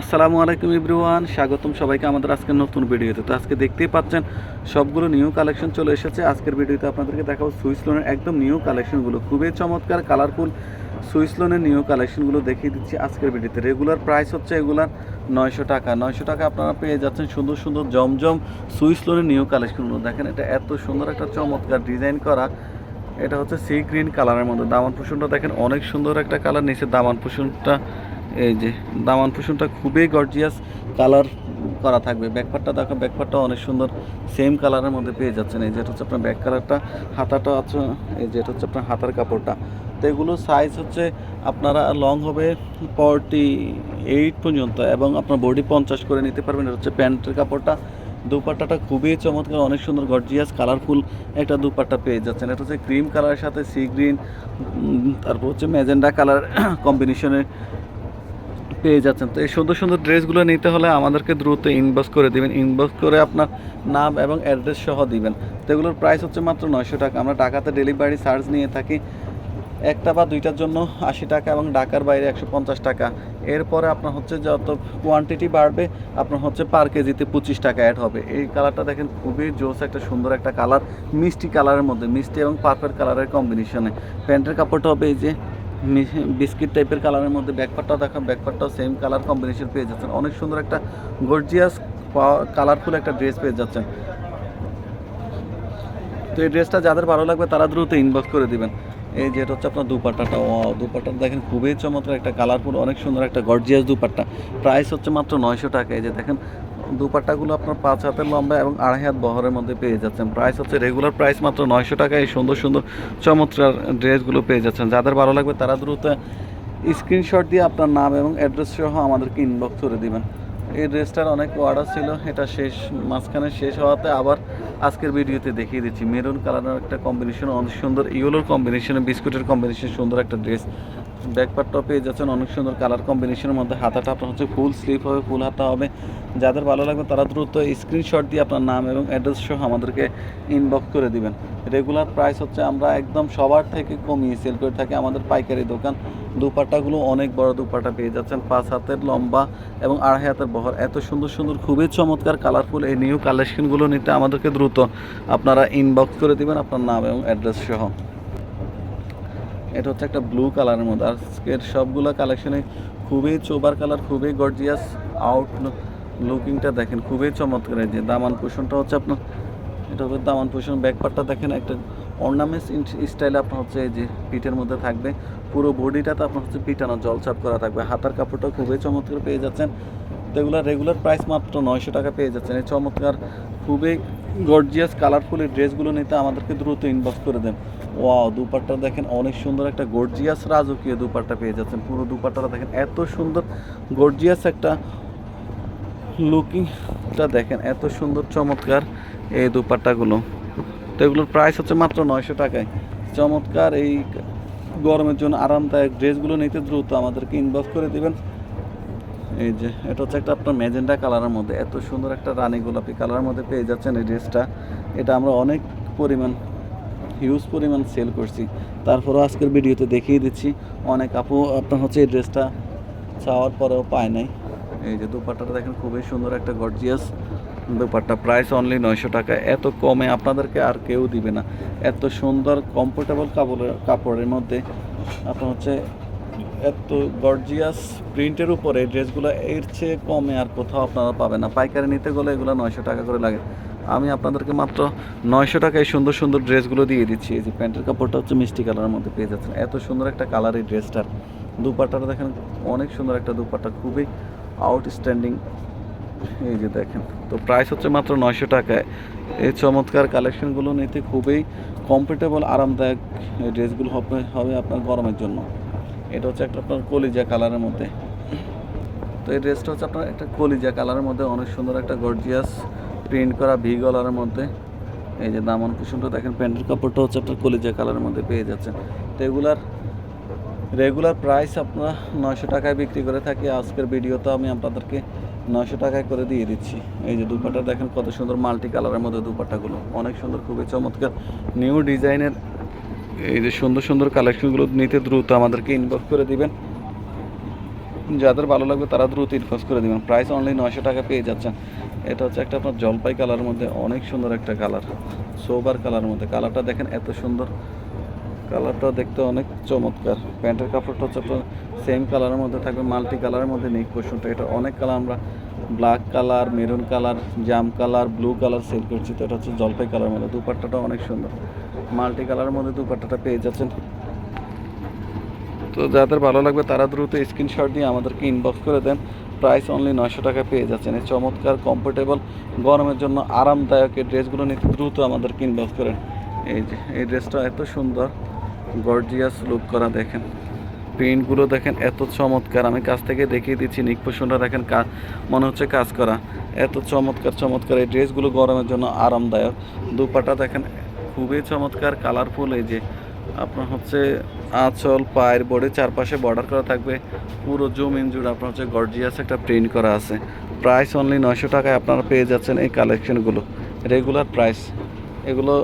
আসসালামু আলাইকুম এভরিওয়ান, স্বাগতম সবাইকে আমাদের আজকের নতুন ভিডিওতে। তো আজকে দেখতেই পাচ্ছেন সবগুলো নিউ কালেকশন চলে এসেছে। আজকের ভিডিওতে আপনাদেরকে দেখাবো সুইস লোনের একদম নিউ কালেকশনগুলো, খুবই চমৎকার কালারফুল সুইস লোনের নিউ কালেকশনগুলো দেখিয়ে দিচ্ছি আজকের ভিডিওতে। রেগুলার প্রাইস হচ্ছে এগুলার 900 টাকা। 900 টাকা আপনারা পেয়ে যাচ্ছেন সুন্দর সুন্দর জমজম সুইস লোনের নিউ কালেকশনগুলো। দেখেন এটা এত সুন্দর একটা চমৎকার ডিজাইন করা, এটা হচ্ছে সি গ্রিন কালারের মধ্যে। দামান পোষণটা দেখেন অনেক সুন্দর একটা কালার, নিচে দামান পোষণটা এই যে দামান পোষণটা খুবই গর্জিয়াস কালার করা থাকবে। ব্যাকপার্টটা দেখো, ব্যাকপার্টটা অনেক সুন্দর সেম কালারের মধ্যে পেয়ে যাচ্ছেন। এই যেটা হচ্ছে আপনার ব্যাক কালারটা, হাতাটা আছে এই যেটা হচ্ছে আপনার হাতার কাপড়টা। তো এগুলো সাইজ হচ্ছে আপনারা লং হবে 48 পর্যন্ত এবং আপনার বডি 50 করে নিতে পারবেন। এটা হচ্ছে প্যান্টের কাপড়টা। দুপাট্টাটা খুবই চমৎকার, অনেক সুন্দর গর্জিয়াস কালারফুল একটা দুপাট্টা পেয়ে যাচ্ছেন। এটা হচ্ছে ক্রিম কালারের সাথে সি গ্রিন, তারপর হচ্ছে ম্যাজেন্ডা কালার কম্বিনেশনে পেয়ে যাচ্ছেন। তো এই সুন্দর সুন্দর ড্রেসগুলো নিতে হলে আমাদেরকে দ্রুত ইনবক্স করে দিবেন। ইনবক্স করে আপনার নাম এবং অ্যাড্রেস সহ দিবেন। তো এগুলোর প্রাইস হচ্ছে মাত্র 900 টাকা। আমরা ঢাকাতে ডেলিভারি চার্জ নিয়ে থাকি, একটা বা দুইটার জন্য 80 টাকা এবং ঢাকার বাইরে 150 টাকা। এরপরে আপনার হচ্ছে যত কোয়ান্টিটি বাড়বে আপনার হচ্ছে পার কেজিতে 25 টাকা অ্যাড হবে। এই কালারটা দেখেন খুবই জোস একটা সুন্দর একটা কালার, মিষ্টি কালারের মধ্যে, মিষ্টি এবং পার্পল কালারের কম্বিনেশনে। প্যান্টের কাপড়টা হবে এই যে বিস্কিট টাইপের কালারের মধ্যে। ব্যাকপার্টটাও দেখা, ব্যাকপার্টটাও সেম কালার কম্বিনেশন পেয়ে যাচ্ছেন। অনেক সুন্দর একটা গর্জিয়াস কালারফুল একটা ড্রেস পেয়ে যাচ্ছেন। তো এই ড্রেসটা যাদের ভালো লাগবে তারা দ্রুত ইনবক্স করে দিবেন। এই যেটা হচ্ছে আপনার দুপাট্টাটা, দুপাট্টাটা দেখেন খুবই চমৎকার একটা কালারফুল অনেক সুন্দর একটা গর্জিয়াস দুপাট্টা। প্রাইস হচ্ছে মাত্র 900 টাকা। এই যে দেখেন দুপাট্টাগুলো আপনার 5 হাতের লম্বা এবং 2.5 হাত বহরের মধ্যে পেয়ে যাচ্ছেন। প্রাইস হচ্ছে রেগুলার প্রাইস মাত্র 900 টাকা। এই সুন্দর সুন্দর চমৎকার ড্রেসগুলো পেয়ে যাচ্ছেন। যাদের ভালো লাগবে তারা দ্রুত স্ক্রিনশট দিয়ে আপনার নাম এবং অ্যাড্রেস সহ আমাদেরকে ইনবক্স করে দিবেন। এই ড্রেসটার অনেক অর্ডার ছিল, এটা শেষ, মাঝখানে শেষ হওয়াতে আবার আজকের ভিডিওতে দেখিয়ে দিচ্ছি। মেরুন কালারের একটা কম্বিনেশন, অনেক সুন্দর ইয়েলোর কম্বিনেশনে, বিস্কুটের কম্বিনেশন, সুন্দর একটা ড্রেস। ব্যাকপার্টটাও পেয়ে যাচ্ছেন অনেক সুন্দর কালার কম্বিনেশনের মধ্যে। হাতাটা আপনার হচ্ছে ফুল স্লিভ হবে, ফুল হাতা হবে। যাদের ভালো লাগবে তারা দ্রুত স্ক্রিনশট দিয়ে আপনার নাম এবং অ্যাড্রেস সহ আমাদেরকে ইনবক্স করে দিবেন। রেগুলার প্রাইস হচ্ছে আমরা একদম সবার থেকে কমিয়ে সেল করে থাকি, আমাদের পাইকারি দোকান। দুপাট্টাগুলো অনেক বড় দুপাট্টা পেয়ে যাচ্ছেন, 5 হাতের লম্বা এবং 2.5 হাতের বহর। এত সুন্দর সুন্দর খুবই চমৎকার কালারফুল এই নিউ কালেকশনগুলো নিতে আমাদেরকে দ্রুত আপনারা ইনবক্স করে দিবেন আপনার নাম এবং অ্যাড্রেস সহ। এটা হচ্ছে একটা ব্লু কালারের মধ্যে। আজকের সবগুলো কালেকশনে খুবই চোবার কালার, খুবই গর্জিয়াস আউট লুকিংটা দেখেন খুবই চমৎকার। এই যে দামান পোষণটা হচ্ছে আপনার, এটা হবে দামান পোষণ। ব্যাকপার্টটা দেখেন একটা অর্নামেন্টস স্টাইলে আপনার হচ্ছে এই যে পিঠের মধ্যে থাকবে। পুরো বডিটাতে আপনার হচ্ছে পিটানো জলছাপ করা থাকবে। হাতার কাপড়টা খুবই চমৎকার পেয়ে যাচ্ছেন। তো এগুলো রেগুলার প্রাইস মাত্র 900 টাকা পেয়ে যাচ্ছেন। এই চমৎকার খুবই গর্জিয়াস কালারফুল এই ড্রেসগুলো নিতে আমাদেরকে দ্রুত ইনবক্স করে দেন। ওয়াও, দুপাট্টা দেখেন অনেক সুন্দর একটা গর্জিয়াস রাজকীয় দুপাট্টা পেয়ে যাচ্ছেন। পুরো দুপাট্টাটা দেখেন এত সুন্দর গর্জিয়াস একটা লুকিংটা দেখেন, এত সুন্দর চমৎকার এই দুপাট্টাগুলো। তো এগুলোর প্রাইস হচ্ছে মাত্র 900 টাকায়। চমৎকার এই গরমের জন্য আরামদায়ক ড্রেসগুলো নিতে দ্রুত আমাদেরকে ইনবক্স করে দিবেন। এই যে এটা হচ্ছে একটা আপনার ম্যাজেন্ডা কালারের মধ্যে, এত সুন্দর একটা রানী গোলাপি কালারের মধ্যে পেয়ে যাচ্ছেন এই ড্রেসটা। এটা আমরা অনেক পরিমাণ, হিউজ পরিমাণ সেল করছি, তারপরেও আজকের ভিডিওতে দেখিয়ে দিচ্ছি। অনেক আপু আপনার হচ্ছে এই ড্রেসটা চাওয়ার পরেও পায় নাই। এই যে দুপাট্টাটা দেখেন খুবই সুন্দর একটা গর্জিয়াস দুপাট্টা। প্রাইস অনলি 900 টাকা। এত কমে আপনাদেরকে আর কেউ দিবে না। এত সুন্দর কমফোর্টেবল কাপড়ের মধ্যে আপনার হচ্ছে এত গর্জিয়াস প্রিন্টের উপরে ড্রেসগুলো এর চেয়ে কমে আর কোথাও আপনারা পাবেন না। পাইকারি নিতে গেলে এগুলো 900 টাকা করে লাগে। আমি আপনাদেরকে মাত্র 900 টাকায় সুন্দর সুন্দর ড্রেসগুলো দিয়ে দিচ্ছি। এই যে প্যান্টের কাপড়টা হচ্ছে মিষ্টি কালারের মধ্যে পেয়ে যাচ্ছেন। এত সুন্দর একটা কালার এই ড্রেসটার। দুপাট্টাটা দেখেন অনেক সুন্দর একটা দুপাট্টা, খুবই আউটস্ট্যান্ডিং। এই যে দেখেন, তো প্রাইস হচ্ছে মাত্র 900 টাকায়। এই চমৎকার কালেকশনগুলো নিতে খুবই কমফোর্টেবল আরামদায়ক এই ড্রেসগুলো হবে আপনার গরমের জন্য। এটা হচ্ছে একটা আপনার কলিজা কালারের মধ্যে। তো এই ড্রেসটা হচ্ছে আপনার একটা কলিজা কালারের মধ্যে, অনেক সুন্দর একটা গর্জিয়াস প্রিন্ট করা ভি গলারের মধ্যে। এই যে দামান কুসুমটা দেখেন, প্যান্টের কাপড়টা হচ্ছে আপনার কলিজা কালারের মধ্যে পেয়ে যাচ্ছেন। তো এগুলার রেগুলার প্রাইস আপনারা 900 টাকায় বিক্রি করে থাকি। আজকের ভিডিওতে আমি আপনাদেরকে 900 টাকায় করে দিয়ে দিচ্ছি। এই যে দুপাট্টা দেখেন কত সুন্দর মাল্টি কালারের মধ্যে দুপাট্টাগুলো অনেক সুন্দর, খুবই চমৎকার নিউ ডিজাইনের। এই যে সুন্দর সুন্দর কালেকশনগুলো নিতে দ্রুত আমাদেরকে ইনবক্স করে দিবেন। যাদের ভালো লাগবে তারা দ্রুত ইনবক্স করে দিবেন। প্রাইস অনলি 900 টাকা পেয়ে যাচ্ছেন। এটা হচ্ছে একটা আপনার জলপাই কালারের মধ্যে অনেক সুন্দর একটা কালার, সোবার কালারের মধ্যে। কালারটা দেখেন এত সুন্দর, কালারটা দেখতে অনেক চমৎকার। প্যান্টের কাপড়টা হচ্ছে আপনার সেম কালারের মধ্যে থাকবে, মাল্টি কালারের মধ্যে নেক পোর্শনটা। এটা অনেক কালার, আমরা ব্ল্যাক কালার, মেরুন কালার, জাম কালার, ব্লু কালার সেল করছি। তো এটা হচ্ছে জলপাই কালারের মধ্যে। দুপাট্টাটা অনেক সুন্দর, মাল্টি কালারের মধ্যে দুপাট্টাটা পেয়ে যাচ্ছেন। তো যাদের ভালো লাগবে তারা দ্রুত স্ক্রিনশট দিয়ে আমাদেরকে ইনবক্স করে দেন। প্রাইস অনলি 900 টাকা পেয়ে যাচ্ছেন। এই চমৎকার কমফোর্টেবল গরমের জন্য আরামদায়ক এই ড্রেসগুলো নিতে দ্রুত আমাদেরকে ইনবক্স করেন। এই যে এই ড্রেসটা এত সুন্দর, গর্জিয়াস লুক করা, দেখেন প্রিন্টগুলো দেখেন এত চমৎকার। আমি কাছ থেকে দেখিয়ে দিচ্ছি, নিক পোর্শনটা দেখেন মনে হচ্ছে কাজ করা। এত চমৎকার চমৎকার এই ড্রেসগুলো গরমের জন্য আরামদায়ক। দুপাটা দেখেন খুবই চমৎকার, কালারফুল। এই যে আপনার হচ্ছে আঁচল, পায়ের বডি চারপাশে বর্ডার করা থাকবে, পুরো জমিন জুড়ে আপনার হচ্ছে গর্জিয়াস একটা প্রিন্ট করা আছে। প্রাইস অনলি 900 টাকায় আপনারা পেয়ে যাচ্ছেন এই কালেকশনগুলো। রেগুলার প্রাইস এগুলো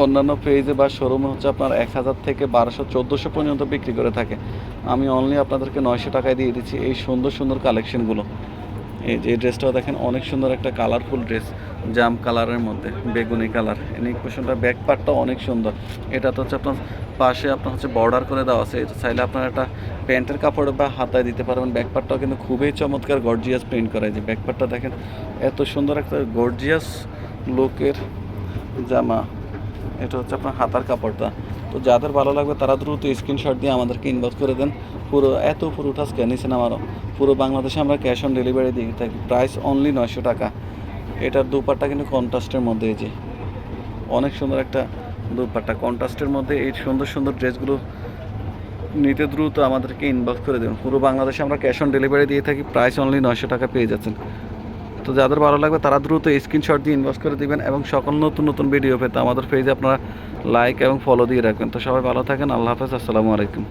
অন্যান্য পেজে বা শোরুমে হচ্ছে আপনার 1000 থেকে 1200 1400 পর্যন্ত বিক্রি করে থাকে। আমি অনলি আপনাদেরকে 900 টাকায় দিয়ে দিচ্ছি এই সুন্দর সুন্দর কালেকশনগুলো। এই যে এই ড্রেসটাও দেখেন অনেক সুন্দর একটা কালারফুল ড্রেস, জাম কালারের মধ্যে বেগুনি কালার। নেক পোর্শনটা ব্যাক পার্টটাও অনেক সুন্দর। এটা তো হচ্ছে আপনার পাশে আপনার হচ্ছে বর্ডার করে দেওয়া আছে। এটা চাইলে আপনার একটা প্যান্টের কাপড় বা হাতায় দিতে পারবেন। ব্যাক পার্টটাও কিন্তু খুবই চমৎকার গর্জিয়াস প্রিন্ট করা। যে ব্যাক পার্টটা দেখেন এত সুন্দর একটা গর্জিয়াস লুকের জামা। এটা হচ্ছে আপনার হাতার কাপড়টা। তো যাদের ভালো লাগবে তারা দ্রুত স্ক্রিনশট দিয়ে আমাদেরকে ইনবক্স করে দেন। পুরো উপর উঠা স্ক্যান নিয়েছেন আমারও। পুরো বাংলাদেশে আমরা ক্যাশ অন ডেলিভারি দিয়ে থাকি। প্রাইস অনলি 900 টাকা। এটার দুপাট্টা কিন্তু কন্ট্রাস্টের মধ্যে। এই যে অনেক সুন্দর একটা দুপাট্টা কন্ট্রাস্টের মধ্যে। এই সুন্দর সুন্দর ড্রেসগুলো নিতে দ্রুত আমাদেরকে ইনবক্স করে দেবেন। পুরো বাংলাদেশে আমরা ক্যাশ অন ডেলিভারি দিয়ে থাকি। প্রাইস অনলি 900 টাকা পেয়ে যাচ্ছেন। তো যাদের ভালো লাগবে তারা দ্রুত স্ক্রিনশট দিয়ে ইনবক্স করে দিবেন। এবং সকল নতুন নতুন ভিডিও পেতে আমাদের পেজে আপনারা লাইক এবং ফলো দিয়ে রাখবেন। তো সবাই ভালো থাকেন। আল্লাহ হাফেজ, আসসালামু আলাইকুম।